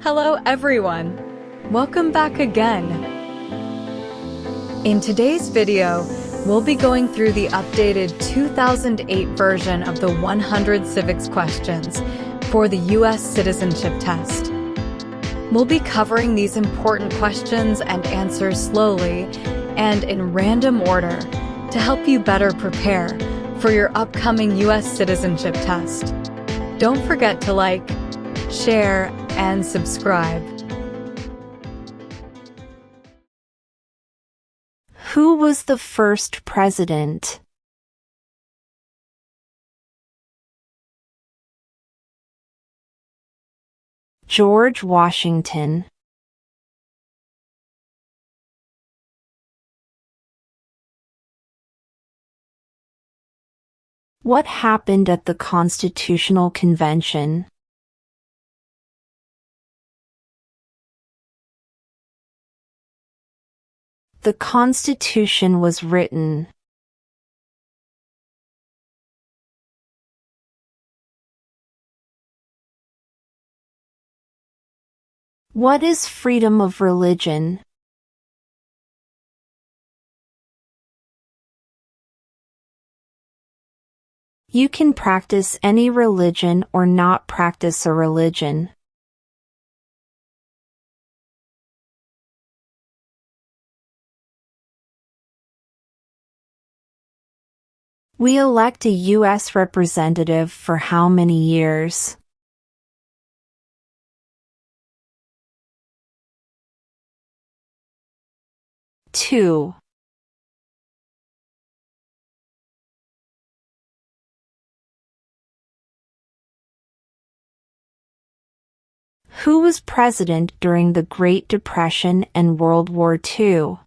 Hello everyone! Welcome back again! In today's video, we'll be going through the updated 2008 version of the 100 civics questions for the U.S. Citizenship Test. We'll be covering these important questions and answers slowly and in random order to help you better prepare for your upcoming U.S. Citizenship Test. Don't forget to like, share, and subscribe. Who was the first president? George Washington. What happened at the Constitutional Convention? The Constitution was written. What is freedom of religion? You can practice any religion or not practice a religion. We elect a U.S. representative for how many years? Two. Who was president during the Great Depression and World War II?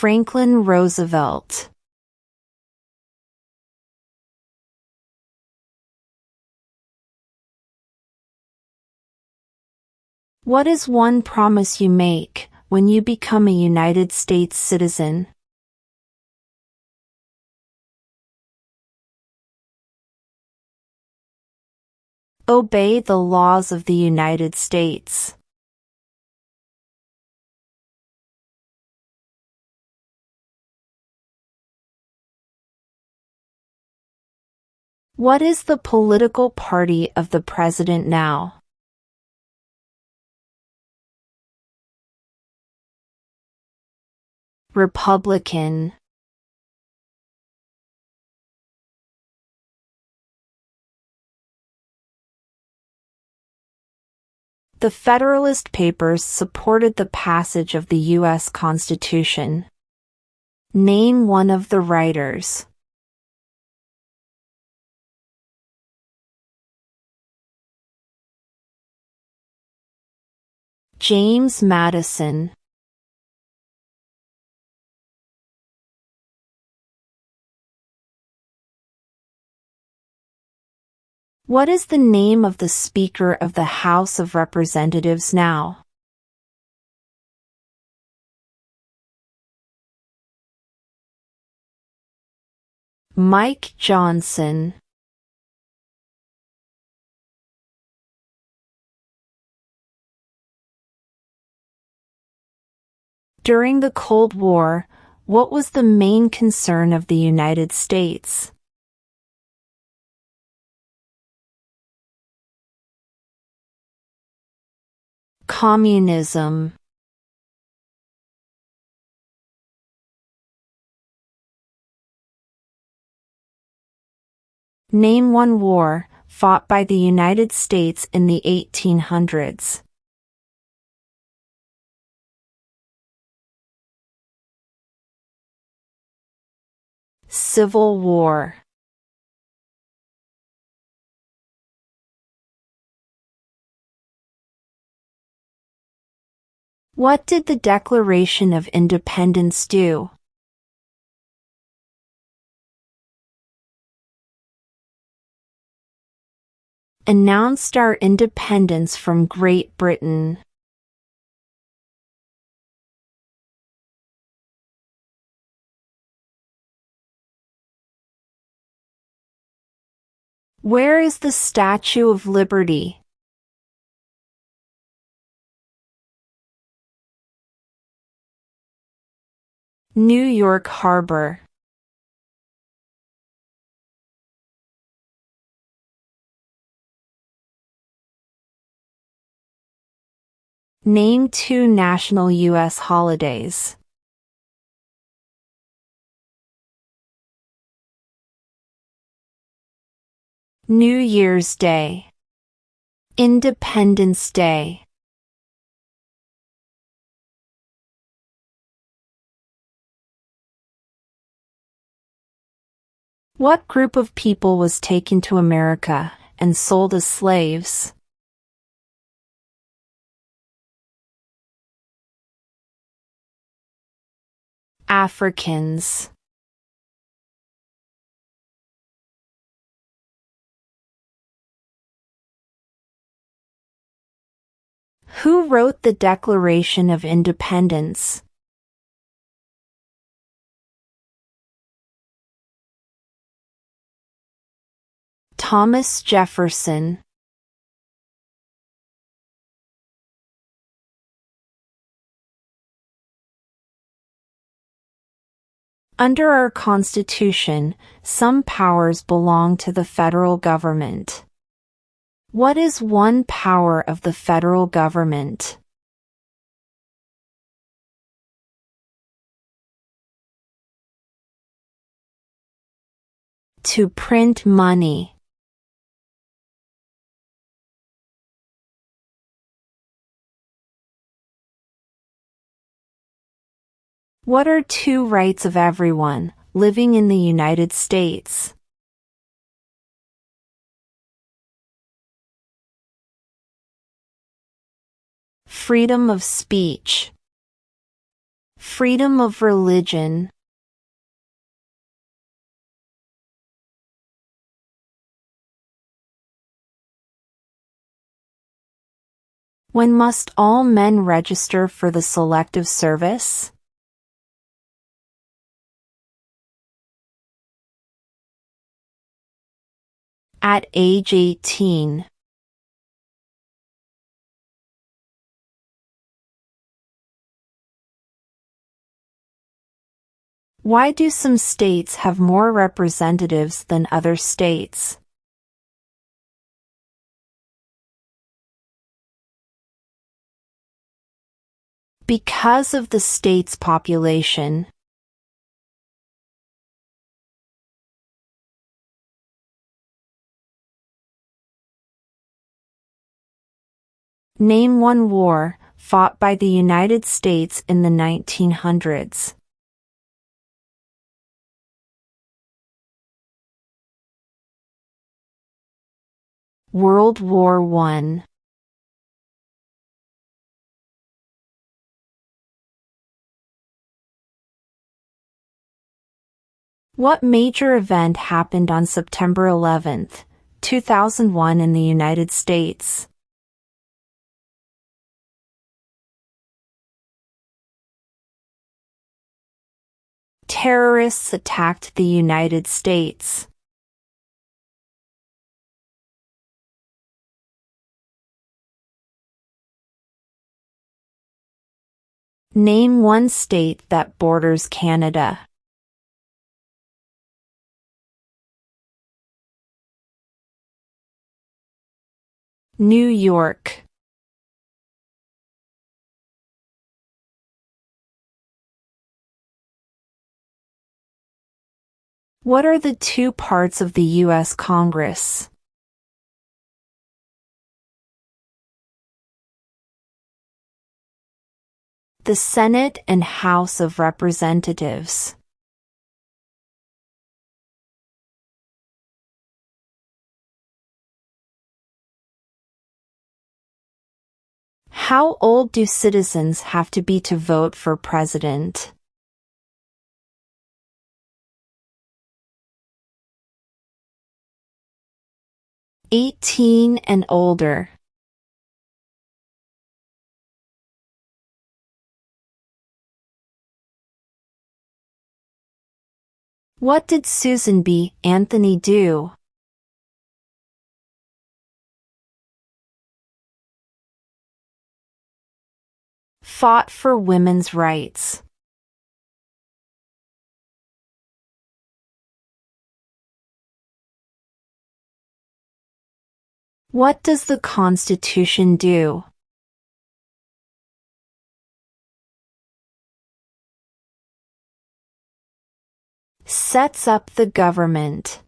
Franklin Roosevelt. What is one promise you make when you become a United States citizen? Obey the laws of the United States. What is the political party of the president now? Republican. The Federalist Papers supported the passage of the U.S. Constitution. Name one of the writers. James Madison. What is the name of the Speaker of the House of Representatives now? Mike Johnson. During the Cold War, what was the main concern of the United States? Communism. Name one war fought by the United States in the 1800s. Civil War. What did the Declaration of Independence do? Announced our independence from Great Britain. Where is the Statue of Liberty? New York Harbor. Name 2 national U.S. holidays. New Year's Day. Independence Day. What group of people was taken to America and sold as slaves? Africans. Who wrote the Declaration of Independence? Thomas Jefferson. Under our Constitution, some powers belong to the federal government. What is one power of the federal government? To print money. What are 2 rights of everyone living in the United States? Freedom of speech. Freedom of religion. When must all men register for the Selective Service? At age 18. Why do some states have more representatives than other states? Because of the state's population. Name 1 war fought by the United States in the 1900s. World War I. What major event happened on September 11, 2001 in the United States? Terrorists attacked the United States. Name 1 state that borders Canada. New York. What are the 2 parts of the U.S. Congress? The Senate and House of Representatives. How old do citizens have to be to vote for president? 18 and older. What did Susan B. Anthony do? fought for women's rights? What does the Constitution do? Sets up the government.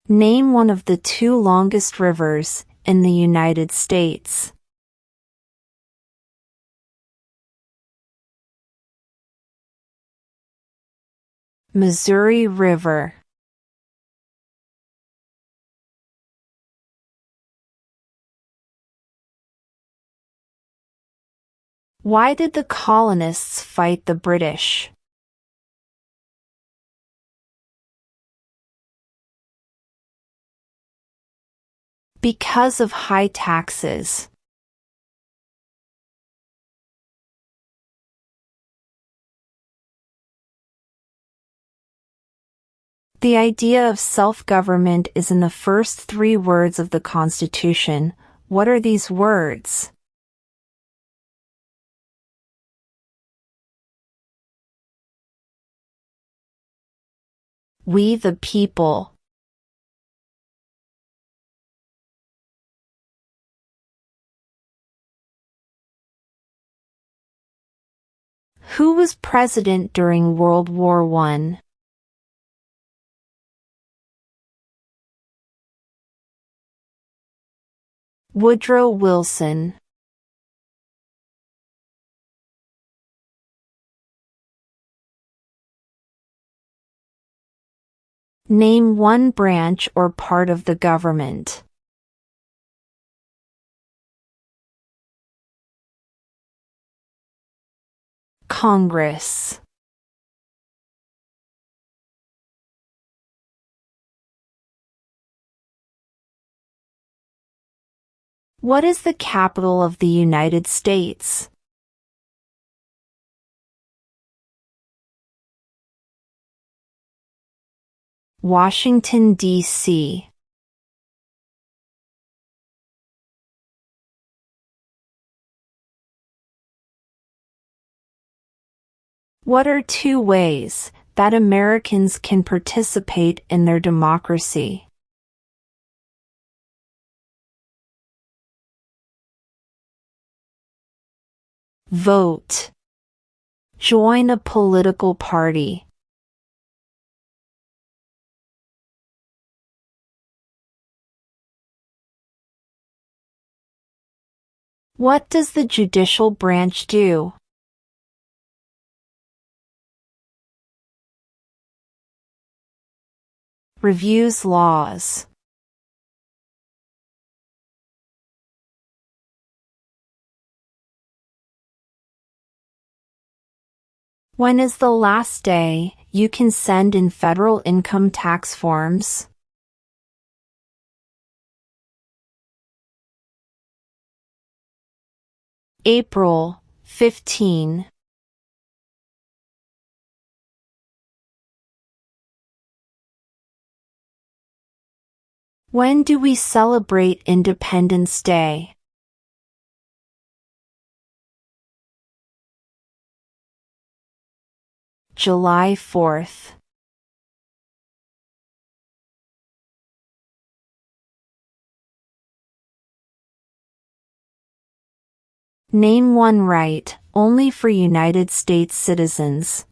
Name one of the two longest rivers in the United States. Missouri River. Why did the colonists fight the British? Because of high taxes. The idea of self-government is in the first 3 words of the Constitution. What are these words? We the people. Who was president during World War I? Woodrow Wilson. Name one branch or part of the government. Congress. What is the capital of the United States? Washington, D.C. What are 2 ways that Americans can participate in their democracy? Vote. Join a political party. What does the judicial branch do? Reviews laws. When is the last day you can send in federal income tax forms? April 15. When do we celebrate Independence Day? July 4th. Name one right only for United States citizens.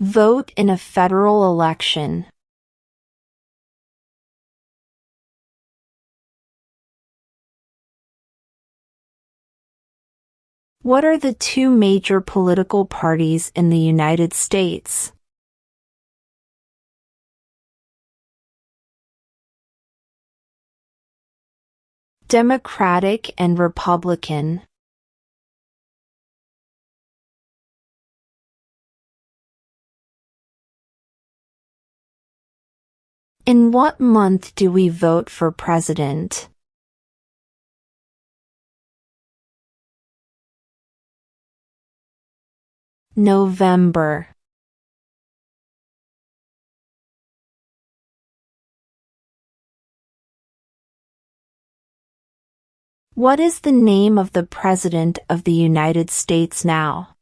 Vote in a federal election. What are the 2 major political parties in the United States? Democratic and Republican. In what month do we vote for president? November. What is the name of the President of the United States now?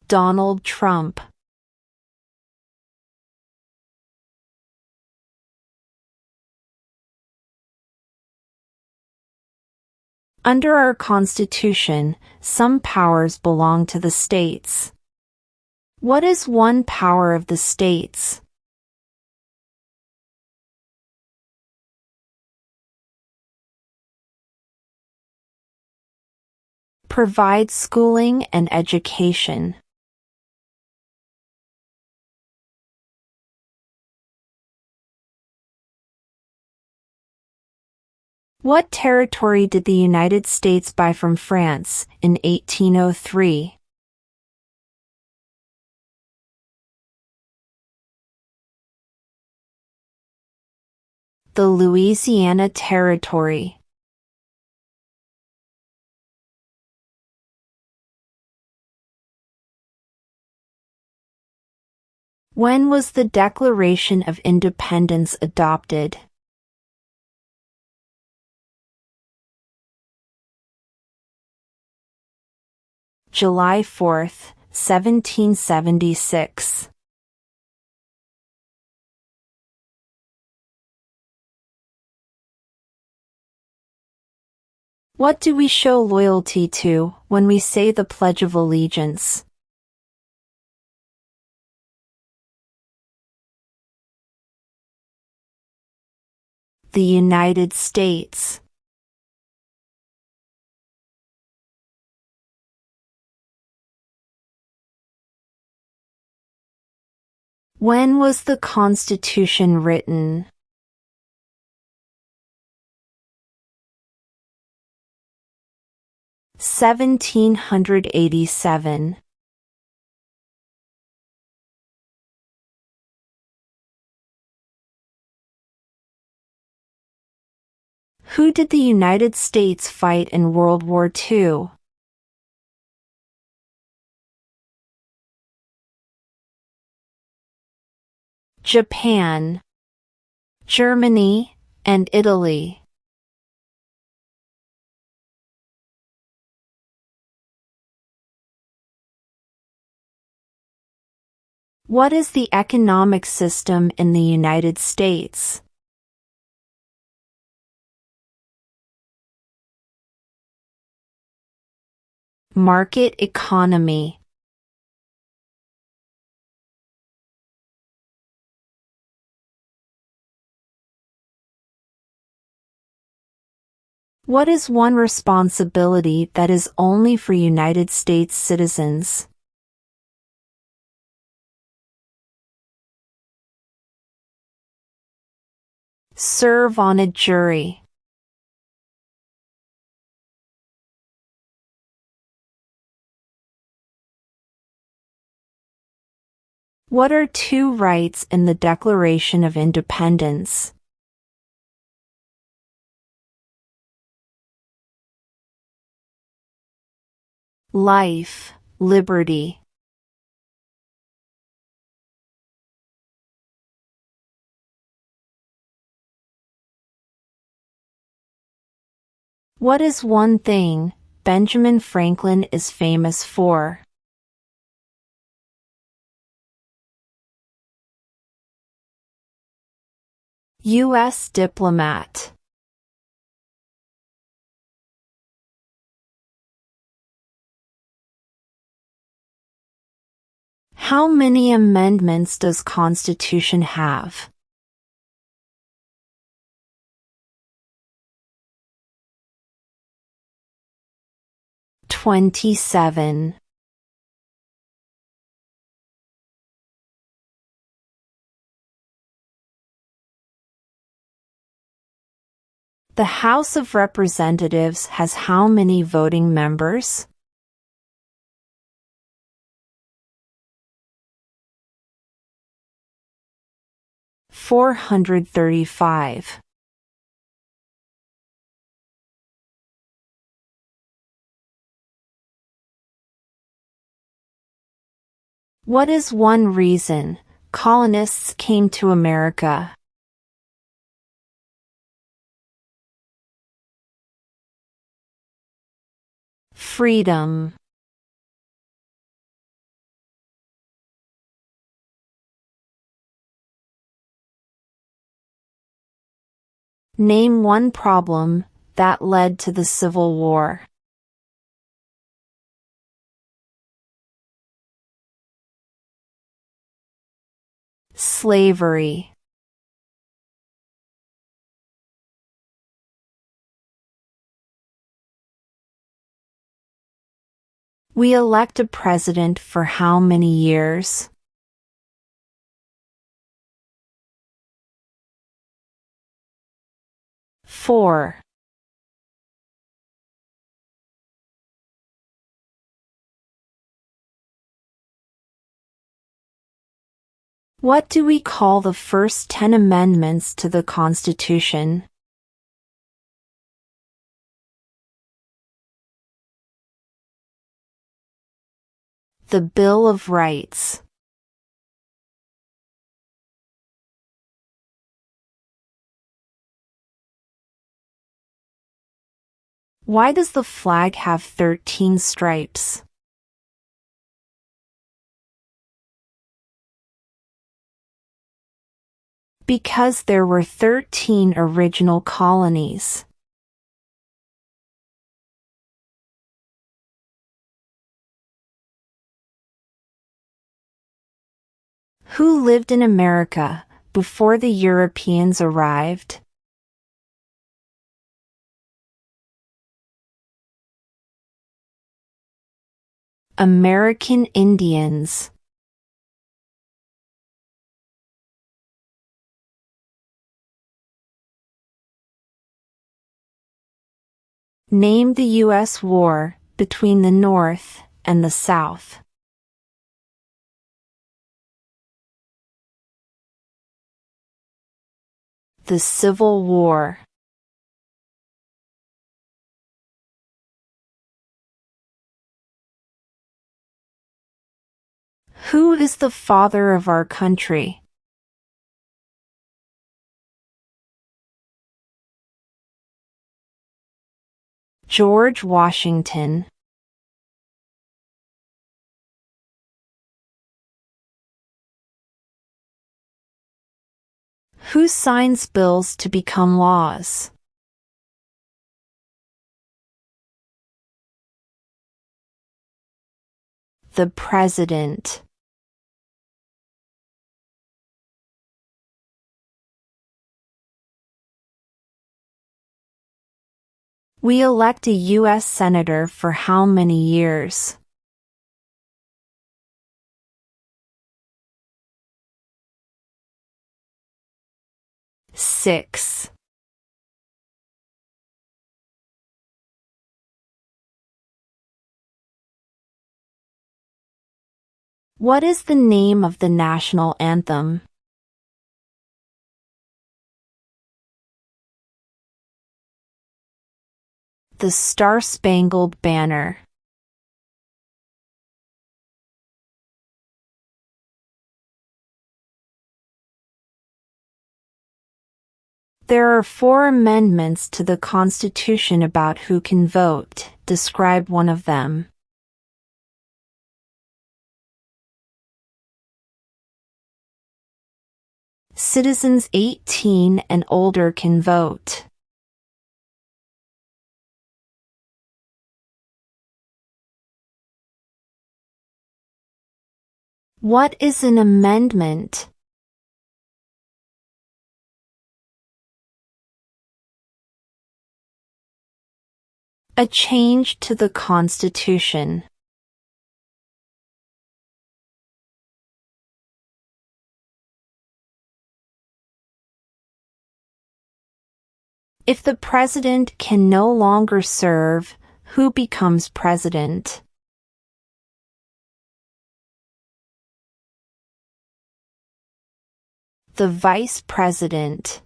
Donald Trump. Under our Constitution, some powers belong to the states. What is one power of the states? Provide schooling and education. What territory did the United States buy from France in 1803? The Louisiana Territory. When was the Declaration of Independence adopted? July 4, 1776. What do we show loyalty to when we say the Pledge of Allegiance? The United States. When was the Constitution written? (1787). Who did the United States fight in World War II? Japan, Germany, and Italy. What is the economic system in the United States? Market economy. What is one responsibility that is only for United States citizens? Serve on a jury. What are two rights in the Declaration of Independence? Life, liberty. What is one thing Benjamin Franklin is famous for? U.S. diplomat. How many amendments does Constitution have? 27. The House of Representatives has how many voting members? 435. What is one reason colonists came to America? Freedom. Name one problem that led to the Civil War. Slavery. We elect a president for how many years? Four. What do we call the first 10 amendments to the Constitution? The Bill of Rights. Why does the flag have 13 stripes? Because there were 13 original colonies. Who lived in America before the Europeans arrived? American Indians. Name the U.S. war between the North and the South. The Civil War. Who is the father of our country? George Washington. Who signs bills to become laws? The President. We elect a U.S. Senator for how many years? Six. What is the name of the national anthem? The Star-Spangled Banner. There are 4 amendments to the Constitution about who can vote. Describe one of them. Citizens 18 and older can vote. What is an amendment? A change to the Constitution. If the president can no longer serve, who becomes president? The vice president.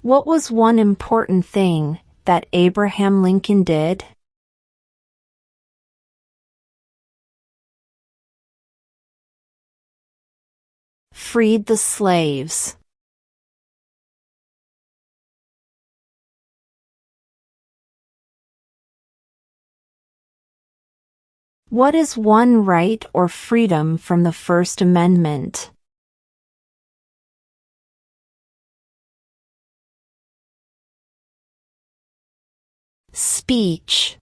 What was one important thing that Abraham Lincoln did? Freed the slaves. What is one right or freedom from the First Amendment? Speech.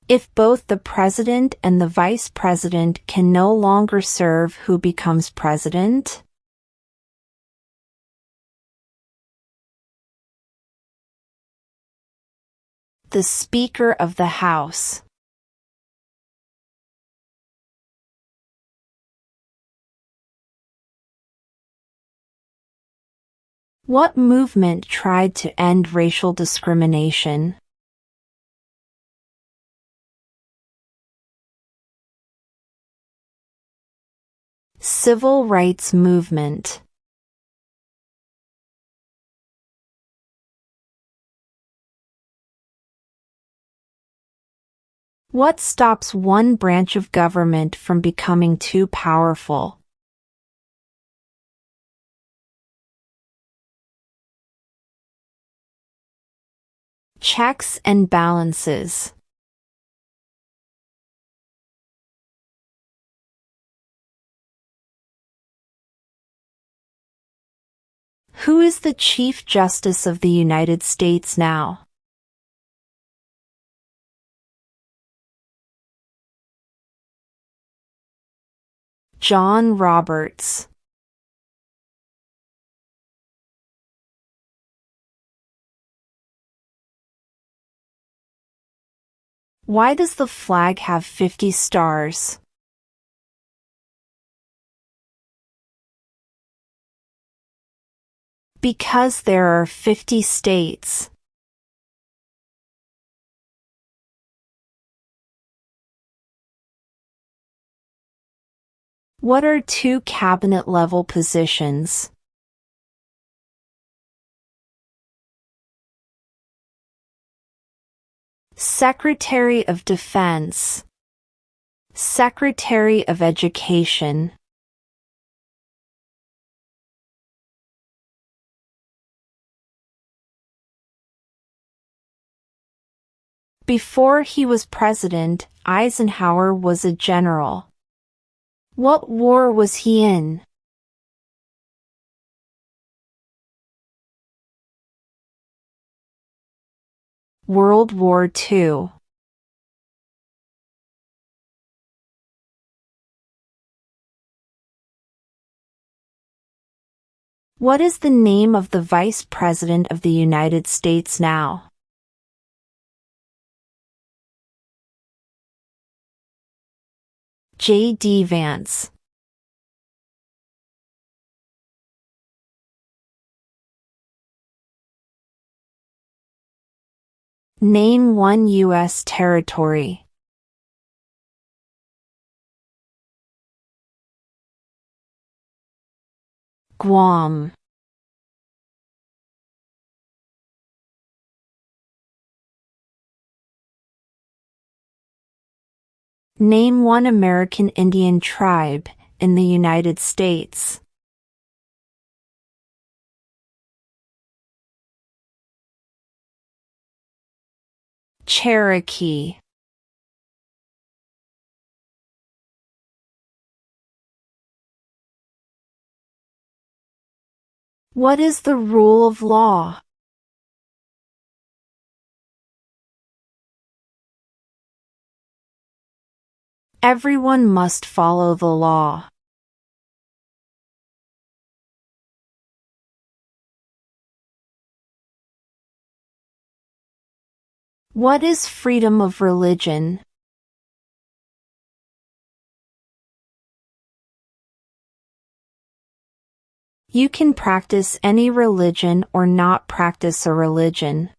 If both the president and the vice president can no longer serve, who becomes president? The Speaker of the House. What movement tried to end racial discrimination? Civil rights movement. What stops one branch of government from becoming too powerful? Checks and balances. Who is the Chief Justice of the United States now? John Roberts. Why does the flag have 50 stars? Because there are 50 states. What are two cabinet-level positions? Secretary of Defense. Secretary of Education. Before he was president, Eisenhower was a general. What war was he in? World War II. What is the name of the Vice President of the United States now? J.D. Vance. Name one U.S. territory. Guam. Name one American Indian tribe in the United States. Cherokee. What is the rule of law? Everyone must follow the law. What is freedom of religion? You can practice any religion or not practice a religion.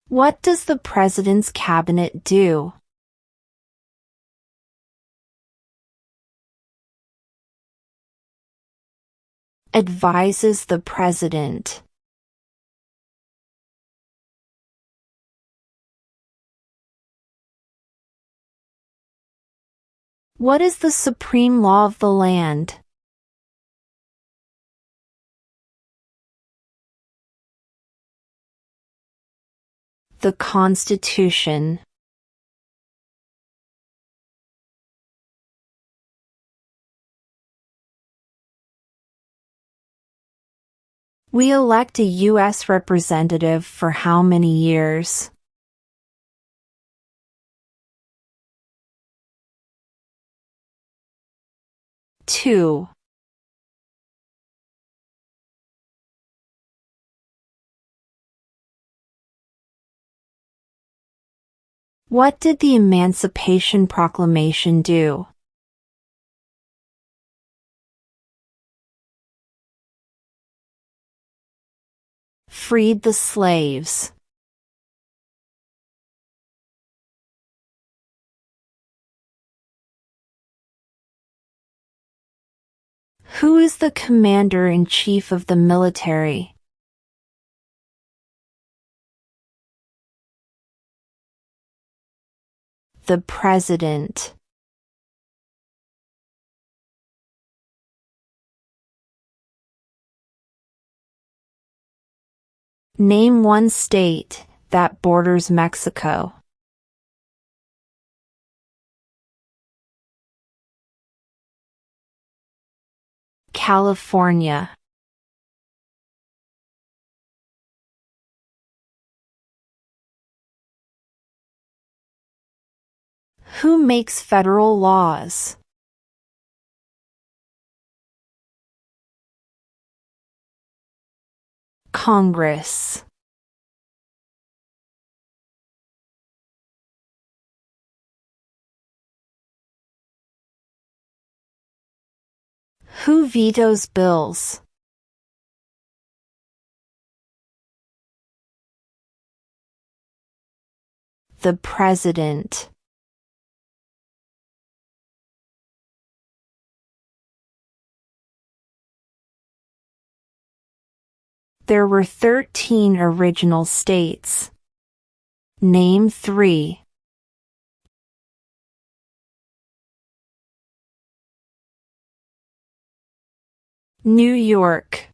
What does the President's Cabinet do? Advises the President. What is the supreme law of the land? The Constitution. We elect a U.S. representative for how many years? 2. What did the Emancipation Proclamation do? Freed the slaves. Who is the Commander-in-Chief of the military? The President. Name one state that borders Mexico. California. Who makes federal laws? Congress. Who vetoes bills? The President. There were 13 original states. Name 3. New York,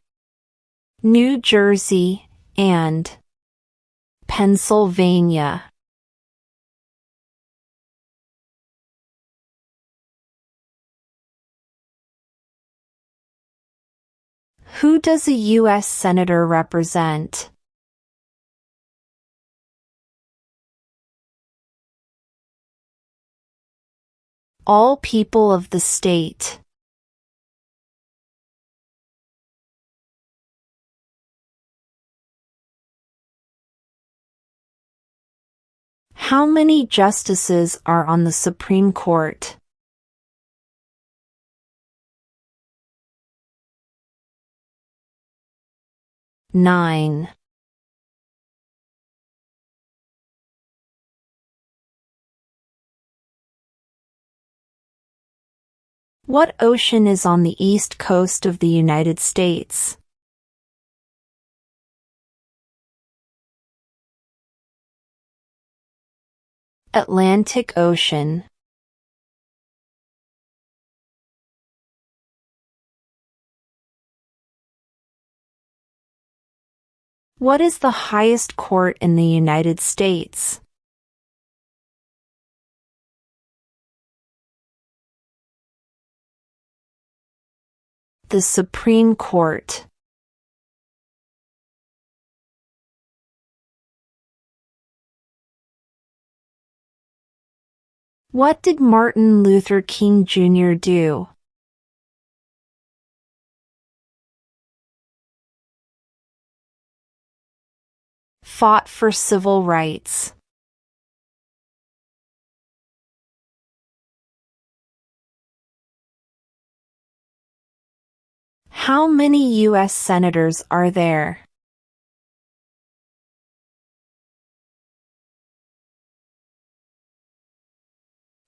New Jersey, and Pennsylvania. Who does a U.S. Senator represent? All people of the state. How many justices are on the Supreme Court? Nine. What ocean is on the east coast of the United States? Atlantic Ocean. What is the highest court in the United States? The Supreme Court. What did Martin Luther King Jr. do? Fought for civil rights. How many U.S. senators are there?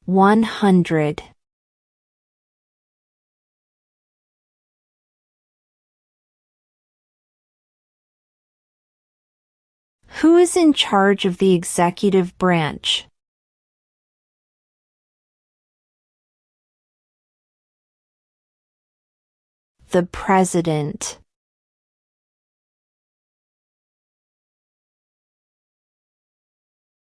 100. Who is in charge of the executive branch? The President.